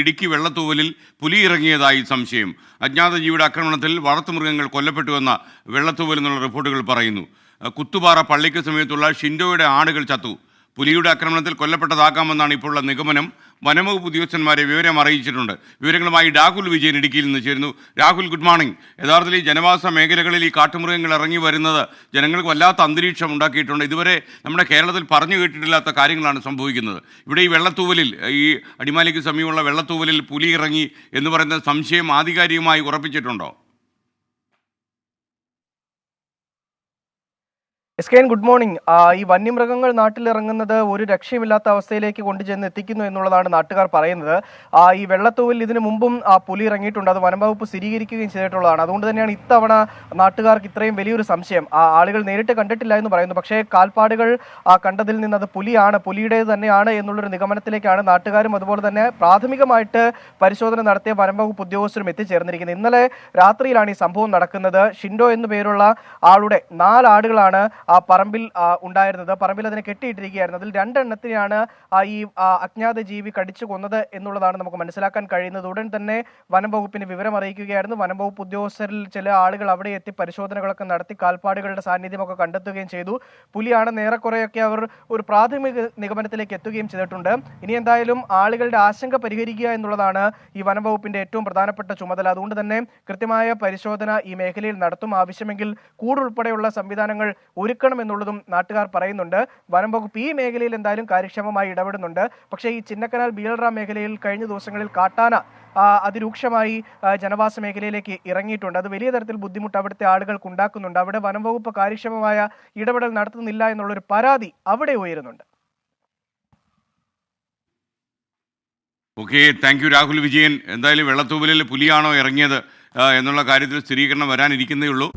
ഇടുക്കി വെള്ളത്തൂവലിൽ പുലി ഇറങ്ങിയതായി സംശയം. അജ്ഞാത ജീവിയുടെ ആക്രമണത്തിൽ വളർത്തുമൃഗങ്ങൾ കൊല്ലപ്പെട്ടുവെന്ന വെള്ളത്തൂവൽ എന്നുള്ള റിപ്പോർട്ടുകൾ പറയുന്നു. കുത്തുപാറ പള്ളിക്ക് സമീപത്തുള്ള ഷിൻഡോയുടെ ആടുകൾ ചത്തു. പുലിയുടെ ആക്രമണത്തിൽ കൊല്ലപ്പെട്ടതാകാമെന്നാണ് ഇപ്പോഴുള്ള നിഗമനം. വനംവകുപ്പ് ഉദ്യോഗസ്ഥന്മാരെ വിവരം അറിയിച്ചിട്ടുണ്ട്. വിവരങ്ങളുമായി രാഹുൽ വിജയൻ ഇടുക്കിയിൽ നിന്ന് ചേരുന്നു. Rahul, good morning. യഥാർത്ഥത്തിൽ ഈ ജനവാസ മേഖലകളിൽ ഈ കാട്ടുമൃഗങ്ങൾ ഇറങ്ങി വരുന്നത് ജനങ്ങൾക്ക് വല്ലാത്ത അന്തരീക്ഷം ഉണ്ടാക്കിയിട്ടുണ്ട്. ഇതുവരെ നമ്മുടെ കേരളത്തിൽ പറഞ്ഞു കേട്ടിട്ടില്ലാത്ത കാര്യങ്ങളാണ് സംഭവിക്കുന്നത്. ഇവിടെ ഈ വെള്ളത്തൂവലിൽ, ഈ അടിമാലിക്ക് സമീപമുള്ള വെള്ളത്തൂവലിൽ പുലി ഇറങ്ങി എന്ന് പറയുന്ന സംശയം ആധികാരികമായി ഉറപ്പിച്ചിട്ടുണ്ടോ? എസ്കെൻ, ഗുഡ് മോർണിംഗ്. ഈ വന്യമൃഗങ്ങൾ നാട്ടിലിറങ്ങുന്നത് ഒരു രക്ഷയുമില്ലാത്ത അവസ്ഥയിലേക്ക് കൊണ്ടുചെന്ന് എത്തിക്കുന്നു എന്നുള്ളതാണ് നാട്ടുകാർ പറയുന്നത്. ഈ വെള്ളത്തൂവലിൽ ഇതിനു മുമ്പും പുലി ഇറങ്ങിയിട്ടുണ്ട്. അത് വനംവകുപ്പ് സ്ഥിരീകരിക്കുകയും ചെയ്തിട്ടുള്ളതാണ്. അതുകൊണ്ട് തന്നെയാണ് ഇത്തവണ നാട്ടുകാർക്ക് ഇത്രയും വലിയൊരു സംശയം. ആളുകൾ നേരിട്ട് കണ്ടിട്ടില്ല എന്ന് പറയുന്നു. പക്ഷേ കാൽപ്പാടുകൾ കണ്ടതിൽ നിന്ന് അത് പുലിയുടേത് തന്നെയാണ് എന്നുള്ളൊരു നിഗമനത്തിലേക്കാണ് നാട്ടുകാരും അതുപോലെ തന്നെ പ്രാഥമികമായിട്ട് പരിശോധന നടത്തിയ വനംവകുപ്പ് ഉദ്യോഗസ്ഥരും എത്തിച്ചേർന്നിരിക്കുന്നത്. ഇന്നലെ രാത്രിയിലാണ് ഈ സംഭവം നടക്കുന്നത്. ഷിൻഡോ എന്നു പേരുള്ള ആളുടെ 4 ആടുകളാണ് ആ പറമ്പിൽ ഉണ്ടായിരുന്നത്. പറമ്പിൽ അതിനെ കെട്ടിയിട്ടിരിക്കുകയായിരുന്നു. അതിൽ 2 എണ്ണത്തിനെയാണ് ഈ അജ്ഞാത ജീവി കടിച്ചു കൊന്നത് എന്നുള്ളതാണ് നമുക്ക് മനസ്സിലാക്കാൻ കഴിയുന്നത്. ഉടൻ തന്നെ വനംവകുപ്പിന് വിവരം അറിയിക്കുകയായിരുന്നു. വനംവകുപ്പ് ഉദ്യോഗസ്ഥരിൽ ചില ആളുകൾ അവിടെ എത്തി പരിശോധനകളൊക്കെ നടത്തി കാൽപ്പാടുകളുടെ സാന്നിധ്യമൊക്കെ കണ്ടെത്തുകയും ചെയ്തു. പുലിയാണെന്ന് ഏറെക്കുറെയൊക്കെ അവർ ഒരു പ്രാഥമിക നിഗമനത്തിലേക്ക് എത്തുകയും ചെയ്തിട്ടുണ്ട്. ഇനി എന്തായാലും ആളുകളുടെ ആശങ്ക പരിഹരിക്കുക എന്നുള്ളതാണ് ഈ വനംവകുപ്പിന്റെ ഏറ്റവും പ്രധാനപ്പെട്ട ചുമതല. അതുകൊണ്ട് തന്നെ കൃത്യമായ പരിശോധന ഈ മേഖലയിൽ നടത്തും. ആവശ്യമെങ്കിൽ കൂടുൾപ്പെടെയുള്ള സംവിധാനങ്ങൾ ഒരുക്കണം എന്നുള്ളതും നാട്ടുകാർ പറയുന്നുണ്ട്. വനംവകുപ്പ് ഈ മേഖലയിൽ എന്തായാലും കാര്യക്ഷമമായി ഇടപെടുന്നുണ്ട്. പക്ഷേ ഈ ചിന്നക്കനാൽ ബീൽറ മേഖലയിൽ കഴിഞ്ഞ ദിവസങ്ങളിൽ കാട്ടാന അതിരൂക്ഷമായി ജനവാസ മേഖലയിലേക്ക് ഇറങ്ങിയിട്ടുണ്ട്. അത് വലിയ തരത്തിൽ ബുദ്ധിമുട്ട് അവിടുത്തെ ആളുകൾക്ക് ഉണ്ടാക്കുന്നുണ്ട്. അവിടെ വനംവകുപ്പ് കാര്യക്ഷമമായ ഇടപെടൽ നടത്തുന്നില്ല എന്നുള്ളൊരു പരാതി അവിടെ ഉയരുന്നുണ്ട്. Okay, thank you Rahul Vijayan. എന്തായാലും വെള്ളത്തൂവലിൽ പുലിയാണോ ഇറങ്ങിയത് എന്നുള്ള കാര്യത്തിൽ സ്ഥിരീകരണം വരാനിരിക്കുന്നേ ഉള്ളൂ.